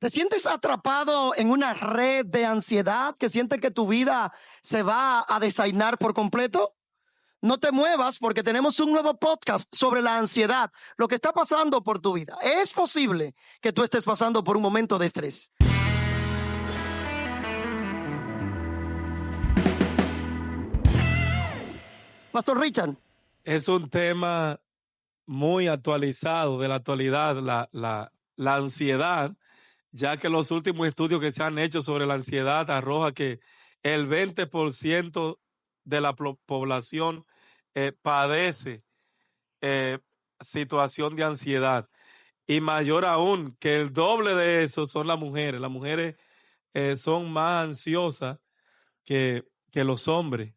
¿Te sientes atrapado en una red de ansiedad que sientes que tu vida se va a desainar por completo? No te muevas porque tenemos un nuevo podcast sobre la ansiedad, lo que está pasando por tu vida. Es posible que tú estés pasando por un momento de estrés. Pastor Richard. Es un tema muy actualizado de la actualidad, la ansiedad, ya que los últimos estudios que se han hecho sobre la ansiedad arroja que el 20% de la población padece situación de ansiedad, y mayor aún que el doble de eso son las mujeres. Las mujeres son más ansiosas que los hombres.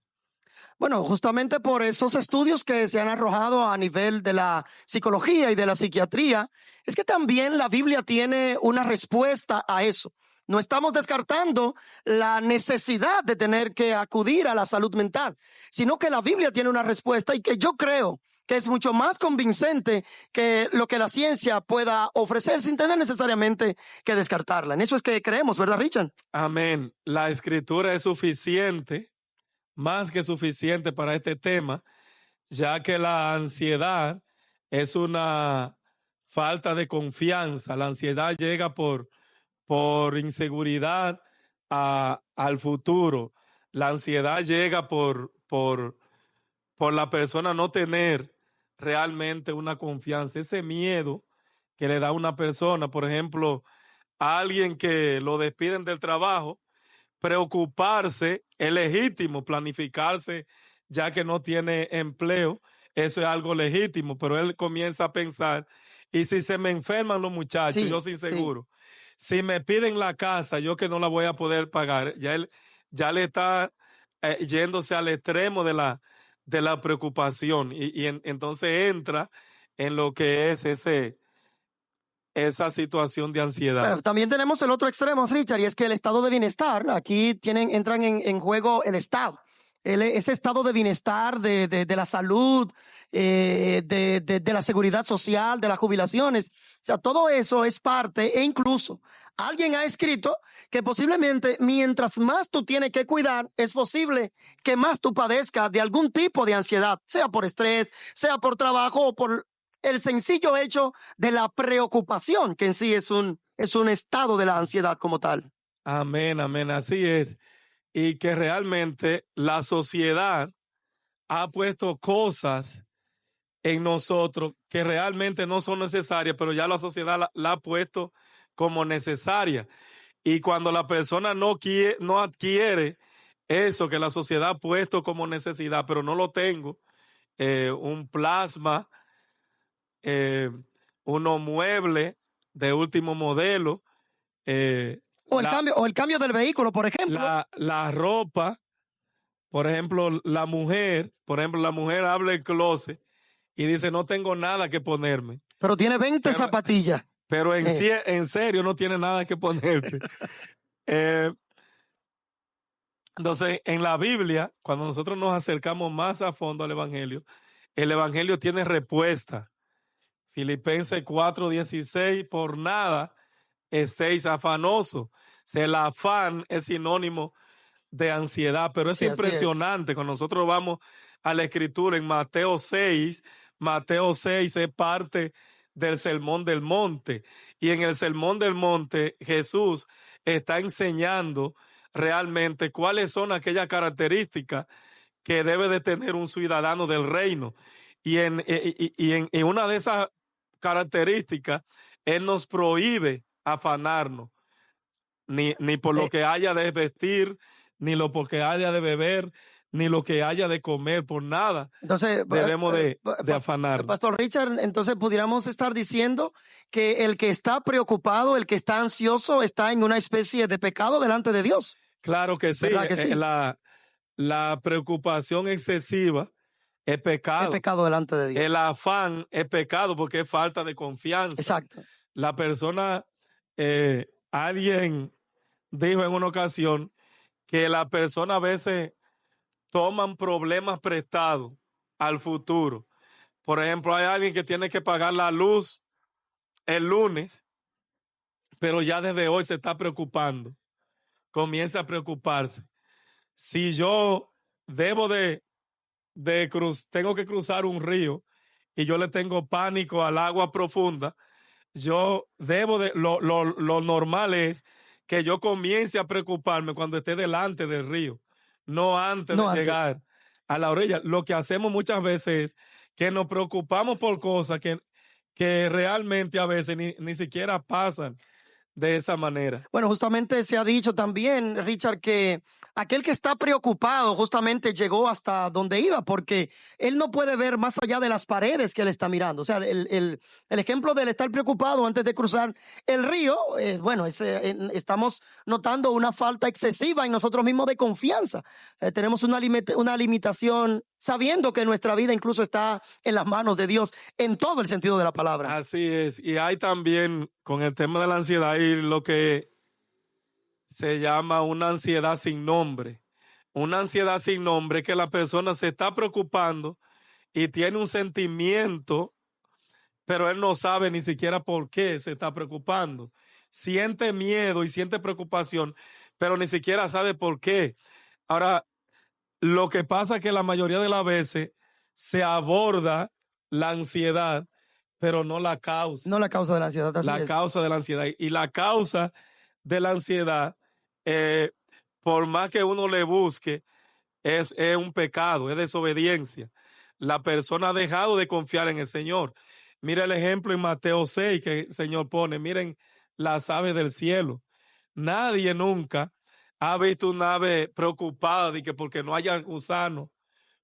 Bueno, justamente por esos estudios que se han arrojado a nivel de la psicología y de la psiquiatría, es que también la Biblia tiene una respuesta a eso. No estamos descartando la necesidad de tener que acudir a la salud mental, sino que la Biblia tiene una respuesta y que yo creo que es mucho más convincente que lo que la ciencia pueda ofrecer sin tener necesariamente que descartarla. En eso es que creemos, ¿verdad, Richard? Amén. La escritura es suficiente, más que suficiente para este tema, ya que la ansiedad es una falta de confianza. La ansiedad llega por inseguridad al futuro. La ansiedad llega por la persona no tener realmente una confianza. Ese miedo que le da a una persona, por ejemplo, a alguien que lo despiden del trabajo, preocuparse es legítimo, planificarse ya que no tiene empleo, eso es algo legítimo, pero él comienza a pensar, y si se me enferman los muchachos, yo sin seguro, si me piden la casa, yo que no la voy a poder pagar, ya él ya le está yéndose al extremo de la preocupación, entonces entra en lo que es esa situación de ansiedad. Pero también tenemos el otro extremo, Richard, y es que el estado de bienestar, aquí entran en juego el estado. Ese estado de bienestar, de la salud, de la seguridad social, de las jubilaciones. O sea, todo eso es parte, e incluso alguien ha escrito que posiblemente mientras más tú tienes que cuidar, es posible que más tú padezcas de algún tipo de ansiedad, sea por estrés, sea por trabajo o por el sencillo hecho de la preocupación, que en sí es un estado de la ansiedad como tal. Amén, amén, así es. Y que realmente la sociedad ha puesto cosas en nosotros que realmente no son necesarias, pero ya la sociedad la ha puesto como necesaria. Y cuando la persona no adquiere eso que la sociedad ha puesto como necesidad, pero no lo tengo, un plasma, unos muebles de último modelo, o el cambio del vehículo, por ejemplo. La ropa, por ejemplo, la mujer abre el closet y dice, no tengo nada que ponerme. Pero tiene 20 zapatillas. Pero en serio no tiene nada que ponerte. Entonces, en la Biblia, cuando nosotros nos acercamos más a fondo al Evangelio, el Evangelio tiene respuesta. Filipenses 4:16, por nada estéis afanosos. El afán es sinónimo de ansiedad, pero es impresionante. Cuando nosotros vamos a la escritura en Mateo 6 es parte del Sermón del Monte, y en el Sermón del Monte Jesús está enseñando realmente cuáles son aquellas características que debe de tener un ciudadano del reino, y en una de esas características él nos prohíbe afanarnos ni por lo que haya de vestir, ni lo que haya de beber, ni lo que haya de comer, por nada. Entonces, debemos de afanar. Pastor Richard, entonces pudiéramos estar diciendo que el que está preocupado, el que está ansioso, está en una especie de pecado delante de Dios. Claro que sí. Que sí? La preocupación excesiva es pecado. Es pecado delante de Dios. El afán es pecado porque es falta de confianza. Exacto. La persona, alguien dijo en una ocasión que la persona a veces toman problemas prestados al futuro. Por ejemplo, hay alguien que tiene que pagar la luz el lunes, pero ya desde hoy se está preocupando. Comienza a preocuparse. Si yo debo tengo que cruzar un río y yo le tengo pánico al agua profunda, yo debo lo normal es que yo comience a preocuparme cuando esté delante del río, no antes No de antes. llegar a la orilla. Lo que hacemos muchas veces es que nos preocupamos por cosas que realmente a veces ni siquiera pasan de esa manera. Bueno, justamente se ha dicho también, Richard, que aquel que está preocupado justamente llegó hasta donde iba, porque él no puede ver más allá de las paredes que él está mirando. O sea, el ejemplo del estar preocupado antes de cruzar el río, bueno, estamos notando una falta excesiva en nosotros mismos de confianza. Tenemos una limitación sabiendo que nuestra vida incluso está en las manos de Dios en todo el sentido de la palabra. Así es. Y hay también con el tema de la ansiedad y lo que se llama una ansiedad sin nombre. Una ansiedad sin nombre es que la persona se está preocupando y tiene un sentimiento, pero él no sabe ni siquiera por qué se está preocupando. Siente miedo y siente preocupación, pero ni siquiera sabe por qué. Ahora, lo que pasa es que la mayoría de las veces se aborda la ansiedad, pero no la causa. No la causa de la ansiedad, así La es. causa de la ansiedad. Y la causa de la ansiedad, por más que uno le busque, es un pecado, es desobediencia. La persona ha dejado de confiar en el Señor. Mira el ejemplo en Mateo 6 que el Señor pone. Miren las aves del cielo. Nadie nunca ha visto una ave preocupada de que porque no haya gusano,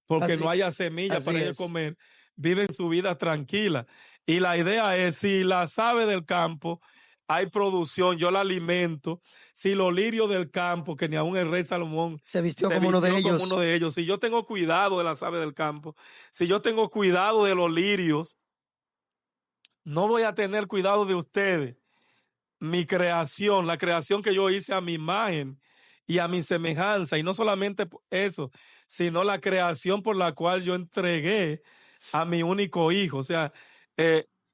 porque Así, no haya semillas para ellos es. comer, viven su vida tranquila. Y la idea es, si las aves del campo hay producción, yo la alimento. Si los lirios del campo, que ni aún el rey Salomón Se vistió como uno de ellos. Si yo tengo cuidado de las aves del campo, si yo tengo cuidado de los lirios, no voy a tener cuidado de ustedes. Mi creación, la creación que yo hice a mi imagen y a mi semejanza, y no solamente eso, sino la creación por la cual yo entregué a mi único hijo. O sea,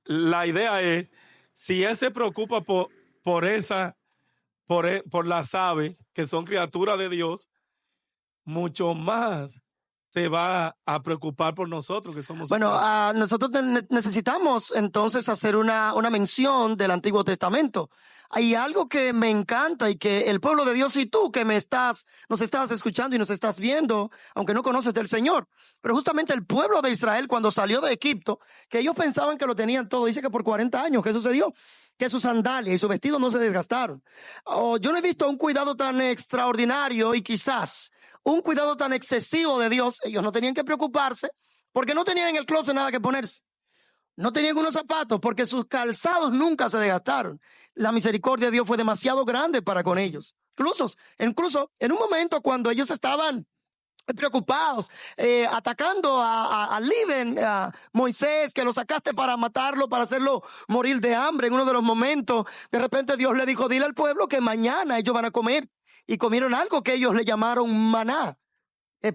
la idea es, si él se preocupa por las aves, que son criaturas de Dios, mucho más se va a preocupar por nosotros, que somos Bueno, su creación. nosotros necesitamos entonces hacer una mención del Antiguo Testamento. Hay algo que me encanta y que el pueblo de Dios y tú que nos estás escuchando y nos estás viendo, aunque no conoces del Señor, pero justamente el pueblo de Israel cuando salió de Egipto, que ellos pensaban que lo tenían todo, dice que por 40 años, ¿qué sucedió? Que sus sandalias y sus vestidos no se desgastaron. Yo no he visto un cuidado tan extraordinario y quizás un cuidado tan excesivo de Dios. Ellos no tenían que preocuparse porque no tenían en el closet nada que ponerse. No tenían unos zapatos porque sus calzados nunca se desgastaron. La misericordia de Dios fue demasiado grande para con ellos. Incluso en un momento cuando ellos estaban preocupados, atacando al líder, a Moisés, que lo sacaste para matarlo, para hacerlo morir de hambre. En uno de los momentos, de repente Dios le dijo, dile al pueblo que mañana ellos van a comer. Y comieron algo que ellos le llamaron maná,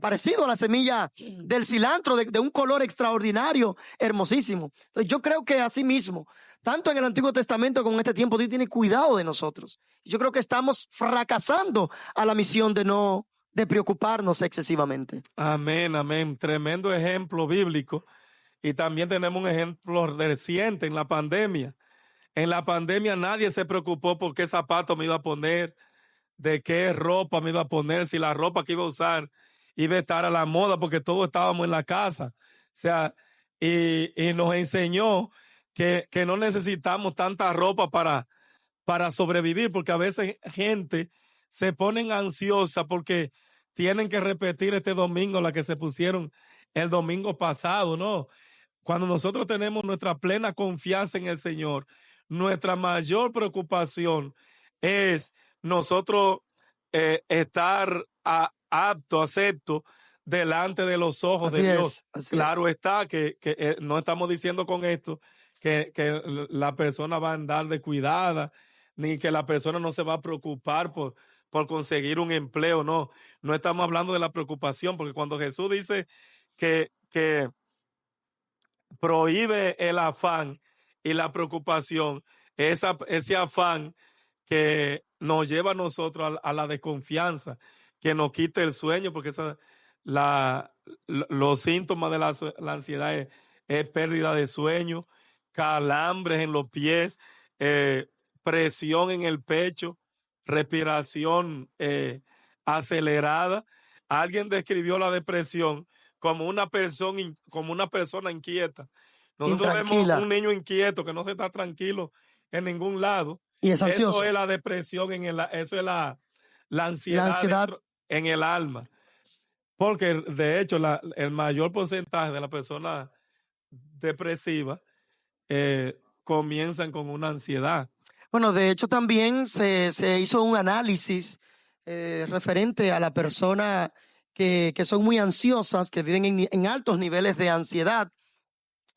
parecido a la semilla del cilantro, de un color extraordinario, hermosísimo. Entonces yo creo que así mismo, tanto en el Antiguo Testamento como en este tiempo, Dios tiene cuidado de nosotros. Yo creo que estamos fracasando a la misión de preocuparnos excesivamente. Amén, amén. Tremendo ejemplo bíblico. Y también tenemos un ejemplo reciente en la pandemia. En la pandemia nadie se preocupó por qué zapato me iba a poner, de qué ropa me iba a poner, si la ropa que iba a usar iba a estar a la moda, porque todos estábamos en la casa. O sea, y nos enseñó que no necesitamos tanta ropa para sobrevivir, porque a veces gente se ponen ansiosa porque tienen que repetir este domingo la que se pusieron el domingo pasado, ¿no? Cuando nosotros tenemos nuestra plena confianza en el Señor, nuestra mayor preocupación es nosotros estar apto, acepto delante de los ojos Así de es, Dios. así Claro es. está que no estamos diciendo con esto que la persona va a andar descuidada, ni que la persona no se va a preocupar por conseguir un empleo, no. No estamos hablando de la preocupación, porque cuando Jesús dice que prohíbe el afán y la preocupación, ese afán que nos lleva a nosotros a la desconfianza, que nos quite el sueño, porque los síntomas de la ansiedad es pérdida de sueño, calambres en los pies, presión en el pecho, respiración acelerada. Alguien describió la depresión como como una persona inquieta. Nosotros vemos Intranquila. un niño inquieto que no se está tranquilo en ningún lado. Y es ansioso. Eso es la depresión, eso es la ansiedad, La ansiedad en el alma. Porque de hecho el mayor porcentaje de las personas depresivas comienzan con una ansiedad. Bueno, de hecho también se hizo un análisis referente a la persona que son muy ansiosas, que viven en altos niveles de ansiedad.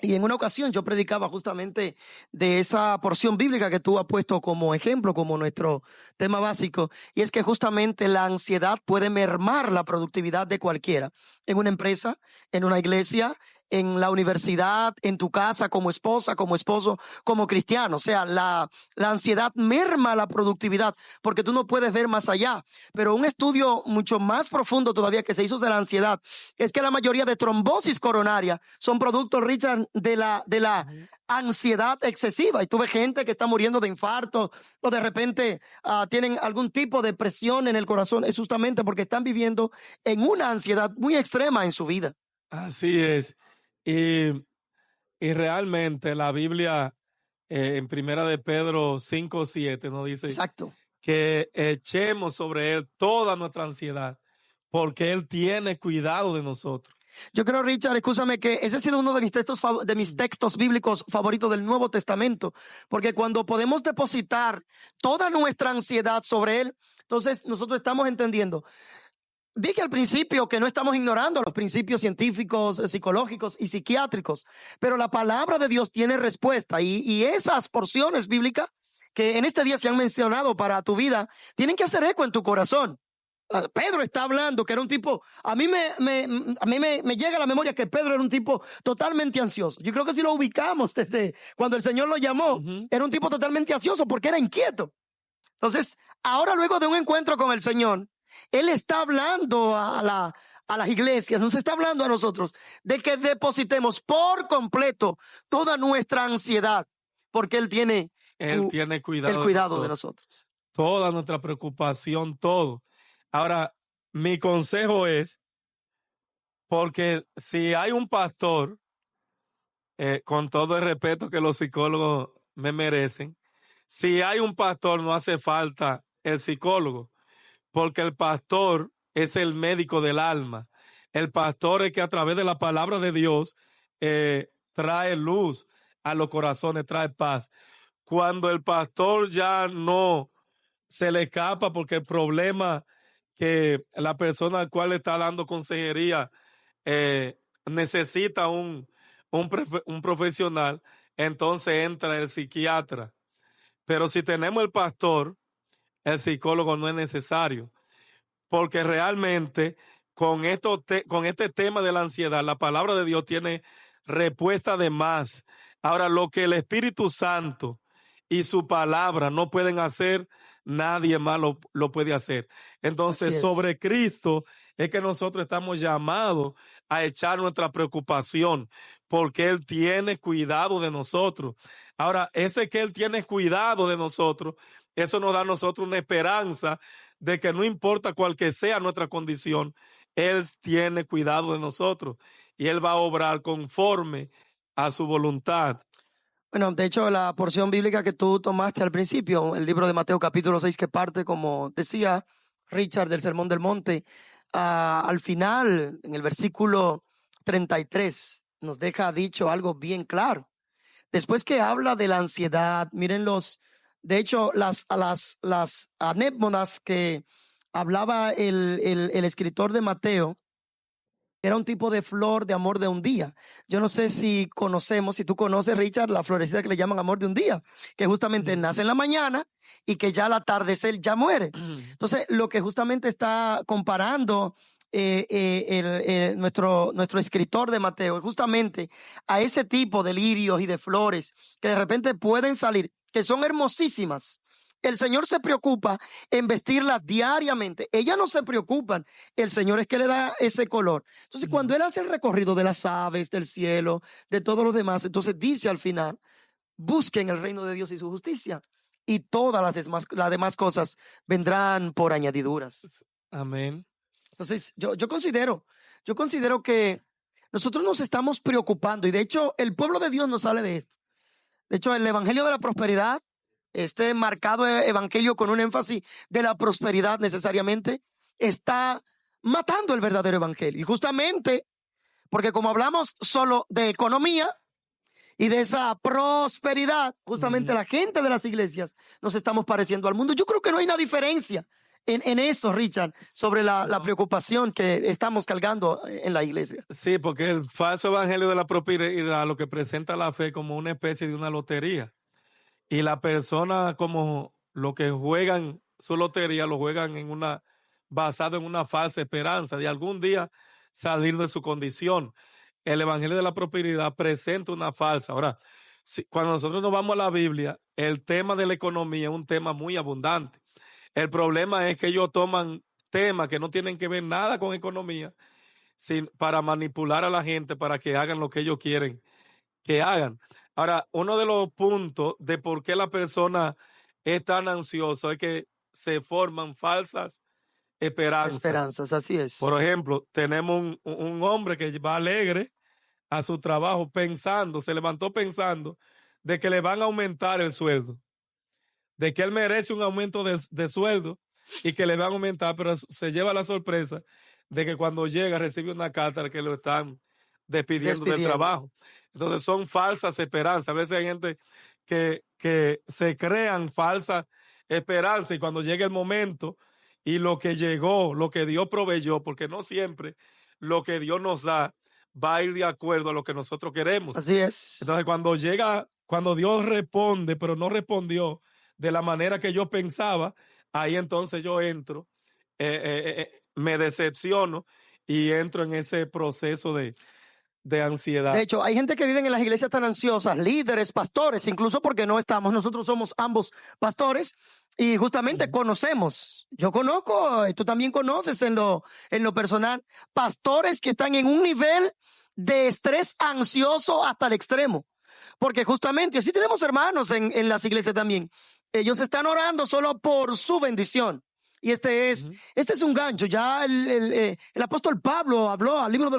Y en una ocasión yo predicaba justamente de esa porción bíblica que tú has puesto como ejemplo, como nuestro tema básico, y es que justamente la ansiedad puede mermar la productividad de cualquiera, en una empresa, en una iglesia, en la universidad, en tu casa, como esposa, como esposo, como cristiano. O sea, la ansiedad merma la productividad porque tú no puedes ver más allá. Pero un estudio mucho más profundo todavía que se hizo de la ansiedad es que la mayoría de trombosis coronaria son productos, Richard, de la ansiedad excesiva. Y tú ves gente que está muriendo de infarto o de repente tienen algún tipo de presión en el corazón. Es justamente porque están viviendo en una ansiedad muy extrema en su vida. Así es. Y realmente la Biblia en Primera de Pedro 5:7 nos dice Exacto. que echemos sobre Él toda nuestra ansiedad, porque Él tiene cuidado de nosotros. Yo creo, Richard, escúchame, que ese ha sido uno de mis textos bíblicos favoritos del Nuevo Testamento, porque cuando podemos depositar toda nuestra ansiedad sobre Él, entonces nosotros estamos entendiendo. Dije al principio que no estamos ignorando los principios científicos, psicológicos y psiquiátricos, pero la palabra de Dios tiene respuesta y esas porciones bíblicas que en este día se han mencionado para tu vida tienen que hacer eco en tu corazón. Pedro está hablando que era un tipo, a mí me llega a la memoria que Pedro era un tipo totalmente ansioso. Yo creo que si lo ubicamos desde cuando el Señor lo llamó, era un tipo totalmente ansioso porque era inquieto. Entonces, ahora luego de un encuentro con el Señor, Él está hablando a las iglesias, nos está hablando a nosotros de que depositemos por completo toda nuestra ansiedad, porque Él tiene cuidado de nosotros. Toda nuestra preocupación, todo. Ahora, mi consejo es, porque si hay un pastor, con todo el respeto que los psicólogos me merecen, si hay un pastor no hace falta el psicólogo, porque el pastor es el médico del alma. El pastor es que a través de la palabra de Dios trae luz a los corazones, trae paz. Cuando el pastor ya no se le escapa porque el problema que la persona al cual le está dando consejería necesita un profesional, entonces entra el psiquiatra. Pero si tenemos el pastor, el psicólogo no es necesario, porque realmente con este tema de la ansiedad, la palabra de Dios tiene respuesta de más. Ahora, lo que el Espíritu Santo y su palabra no pueden hacer, nadie más lo puede hacer. Entonces, sobre Cristo es que nosotros estamos llamados a echar nuestra preocupación, porque Él tiene cuidado de nosotros. Ahora, ese que Él tiene cuidado de nosotros, eso nos da a nosotros una esperanza de que no importa cuál que sea nuestra condición, Él tiene cuidado de nosotros y Él va a obrar conforme a su voluntad. Bueno, de hecho, la porción bíblica que tú tomaste al principio, el libro de Mateo capítulo 6, que parte, como decía Richard, del Sermón del Monte, al final, en el versículo 33, nos deja dicho algo bien claro. Después que habla de la ansiedad, miren de hecho, las anécdotas que hablaba el escritor de Mateo, era un tipo de flor de amor de un día. Yo no sé si tú conoces, Richard, la florecita que le llaman amor de un día, que justamente nace en la mañana y que ya al atardecer ya muere. Entonces, lo que justamente está comparando nuestro escritor de Mateo es justamente a ese tipo de lirios y de flores que de repente pueden salir, que son hermosísimas, el Señor se preocupa en vestirlas diariamente. Ellas no se preocupan. El Señor es que le da ese color. Entonces, cuando Él hace el recorrido de las aves, del cielo, de todos los demás, entonces dice al final, busquen el reino de Dios y su justicia, y todas las demás cosas vendrán por añadiduras. Amén. Entonces, yo considero que nosotros nos estamos preocupando, y de hecho, el pueblo de Dios no sale de esto. De hecho, el evangelio de la prosperidad, este marcado evangelio con un énfasis de la prosperidad necesariamente, está matando el verdadero evangelio. Y justamente, porque como hablamos solo de economía y de esa prosperidad, justamente la gente de las iglesias nos estamos pareciendo al mundo. Yo creo que no hay una diferencia en esto, Richard, sobre la preocupación que estamos cargando en la iglesia. Sí, porque el falso evangelio de la prosperidad lo que presenta la fe como una especie de una lotería. Y la persona como lo que juegan su lotería, lo juegan basado en una falsa esperanza de algún día salir de su condición. El evangelio de la prosperidad presenta una falsa. Ahora, cuando nosotros nos vamos a la Biblia, el tema de la economía es un tema muy abundante. El problema es que ellos toman temas que no tienen que ver nada con economía para manipular a la gente para que hagan lo que ellos quieren que hagan. Ahora, uno de los puntos de por qué la persona es tan ansiosa es que se forman falsas esperanzas. Esperanzas, así es. Por ejemplo, tenemos un hombre que va alegre a su trabajo se levantó pensando de que le van a aumentar el sueldo, de que él merece un aumento de sueldo y que le van a aumentar, pero se lleva la sorpresa de que cuando llega recibe una carta de que lo están despidiendo del trabajo. Entonces son falsas esperanzas. A veces hay gente que se crean falsas esperanzas y cuando llega el momento y lo que llegó, lo que Dios proveyó, porque no siempre lo que Dios nos da va a ir de acuerdo a lo que nosotros queremos. Así es. Entonces cuando Dios responde, pero no respondió de la manera que yo pensaba, ahí entonces yo entro, me decepciono y entro en ese proceso de ansiedad. De hecho, hay gente que vive en las iglesias tan ansiosas, líderes, pastores, incluso porque nosotros somos ambos pastores y justamente conocemos, yo conozco, y tú también conoces en lo personal, pastores que están en un nivel de estrés ansioso hasta el extremo. Porque justamente así tenemos hermanos en las iglesias también. Ellos están orando solo por su bendición. Y este es un gancho. Ya el apóstol Pablo habló en el libro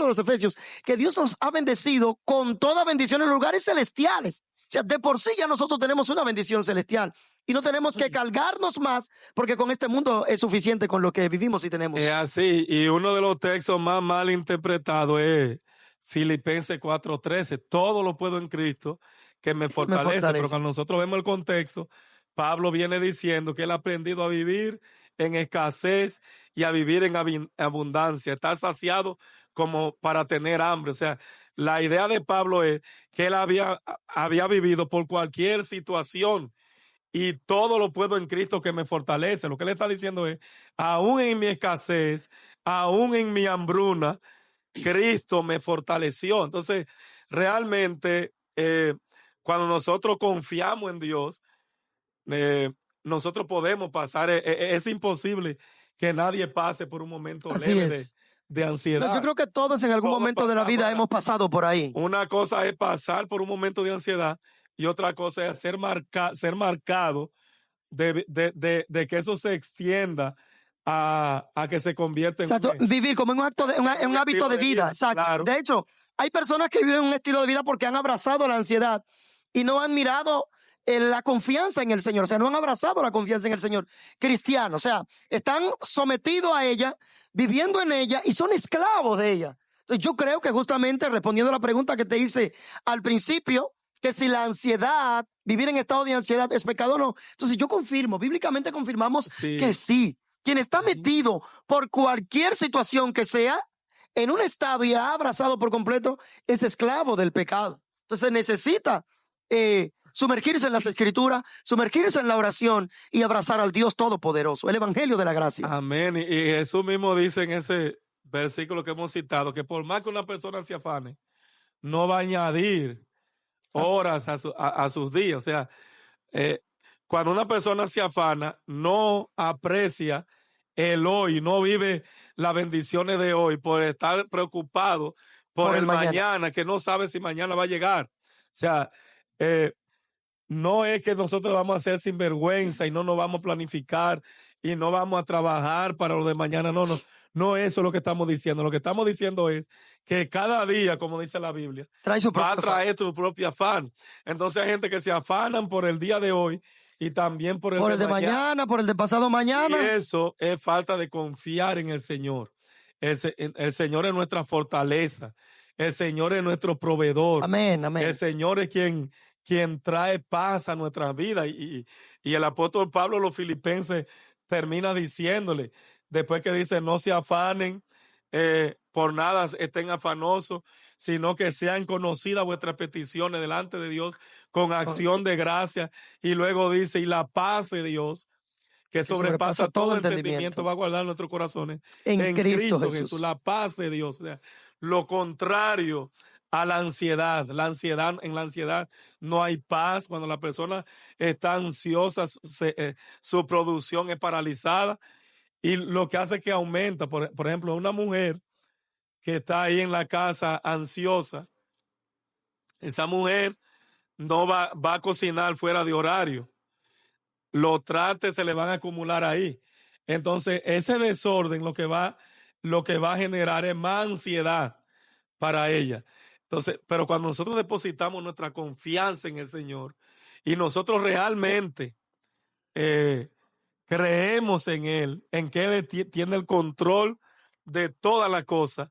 de los Efesios que Dios nos ha bendecido con toda bendición en lugares celestiales. O sea, de por sí ya nosotros tenemos una bendición celestial y no tenemos que cargarnos más porque con este mundo es suficiente con lo que vivimos y tenemos. Es así. Y uno de los textos más mal interpretados es Filipenses 4:13. Todo lo puedo en Cristo que me fortalece. Pero cuando nosotros vemos el contexto, Pablo viene diciendo que él ha aprendido a vivir en escasez y a vivir en abundancia, estar saciado como para tener hambre. O sea, la idea de Pablo es que él había vivido por cualquier situación y todo lo puedo en Cristo que me fortalece. Lo que él está diciendo es, aún en mi escasez, aún en mi hambruna, Cristo me fortaleció. Entonces, realmente, cuando nosotros confiamos en Dios, nosotros podemos pasar, es imposible que nadie pase por un momento leve de ansiedad. No, yo creo que todos en algún momento de la vida hemos pasado por ahí. Una cosa es pasar por un momento de ansiedad y otra cosa es ser marcado de que eso se extienda a que se convierta en vivir como en un hábito de vida. Exacto. Claro. De hecho, hay personas que viven un estilo de vida porque han abrazado la ansiedad y no han mirado la confianza en el Señor, o sea, no han abrazado la confianza en el Señor cristiano, o sea, están sometidos a ella, viviendo en ella y son esclavos de ella. Entonces yo creo que justamente respondiendo a la pregunta que te hice al principio, que si la ansiedad, vivir en estado de ansiedad es pecado o no, entonces yo confirmo, bíblicamente confirmamos que sí. Quien está metido por cualquier situación que sea en un estado y ha abrazado por completo es esclavo del pecado. Entonces necesita sumergirse en las escrituras, sumergirse en la oración y abrazar al Dios Todopoderoso, el Evangelio de la Gracia. Amén. Y Jesús mismo dice en ese versículo que hemos citado que por más que una persona se afane, no va a añadir horas a sus días. O sea, cuando una persona se afana, no aprecia el hoy, no vive las bendiciones de hoy por estar preocupado por el mañana, que no sabe si mañana va a llegar. O sea, no es que nosotros vamos a ser sinvergüenza y no nos vamos a planificar y no vamos a trabajar para lo de mañana. No eso es lo que estamos diciendo. Lo que estamos diciendo es que cada día, como dice la Biblia, va a traer tu propio afán. Entonces hay gente que se afanan por el día de hoy y también por el de mañana, por el de pasado mañana. Y eso es falta de confiar en el Señor. El Señor es nuestra fortaleza. El Señor es nuestro proveedor. Amén, amén. El Señor es quien trae paz a nuestras vidas. Y el apóstol Pablo a los filipenses termina diciéndole, después que dice, no se afanen, por nada estén afanosos, sino que sean conocidas vuestras peticiones delante de Dios con acción de gracia. Y luego dice, y la paz de Dios, que sobrepasa todo entendimiento, va a guardar nuestros corazones en Cristo Jesús. La paz de Dios. O sea, lo contrario a la ansiedad. En la ansiedad no hay paz. Cuando la persona está ansiosa, su producción es paralizada. Y lo que hace que aumenta, por ejemplo, una mujer que está ahí en la casa ansiosa, esa mujer no va a cocinar fuera de horario. Los trastes se le van a acumular ahí. Entonces, ese desorden lo que va a generar es más ansiedad para ella. Entonces, pero cuando nosotros depositamos nuestra confianza en el Señor y nosotros realmente creemos en Él, en que Él tiene el control de todas las cosas,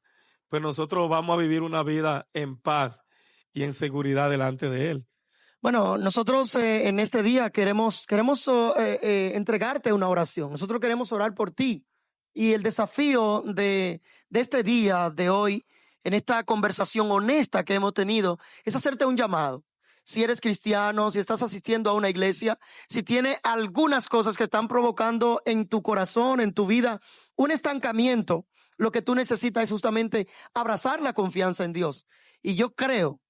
pues nosotros vamos a vivir una vida en paz y en seguridad delante de Él. Bueno, nosotros en este día queremos entregarte una oración. Nosotros queremos orar por ti. Y el desafío de este día, de hoy, en esta conversación honesta que hemos tenido, es hacerte un llamado. Si eres cristiano, si estás asistiendo a una iglesia, si tiene algunas cosas que están provocando en tu corazón, en tu vida, un estancamiento, lo que tú necesitas es justamente abrazar la confianza en Dios. Y yo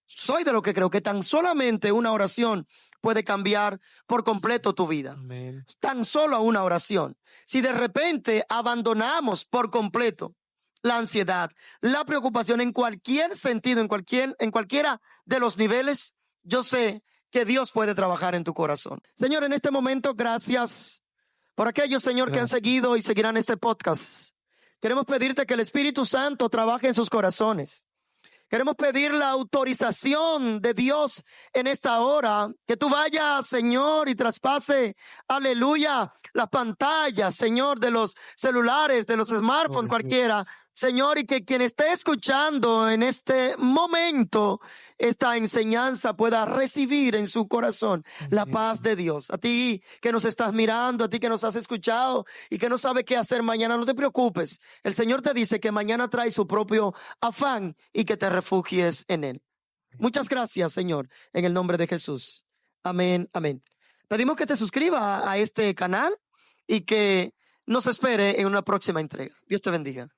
soy de lo que creo que tan solamente una oración puede cambiar por completo tu vida. Amén. Tan solo una oración. Si de repente abandonamos por completo la ansiedad, la preocupación en cualquier sentido, en cualquiera de los niveles, yo sé que Dios puede trabajar en tu corazón. Señor, en este momento, gracias por aquellos, Señor, que han seguido y seguirán este podcast. Queremos pedirte que el Espíritu Santo trabaje en sus corazones. Queremos pedir la autorización de Dios en esta hora, que tú vayas, Señor, y traspase, aleluya, las pantallas, Señor, de los celulares, de los smartphones, cualquiera, Señor, y que quien esté escuchando en este momento esta enseñanza pueda recibir en su corazón la paz de Dios. A ti que nos estás mirando, a ti que nos has escuchado y que no sabe qué hacer mañana, no te preocupes. El Señor te dice que mañana trae su propio afán y que te refugies en Él. Muchas gracias, Señor, en el nombre de Jesús. Amén, amén. Pedimos que te suscribas a este canal y que nos espere en una próxima entrega. Dios te bendiga.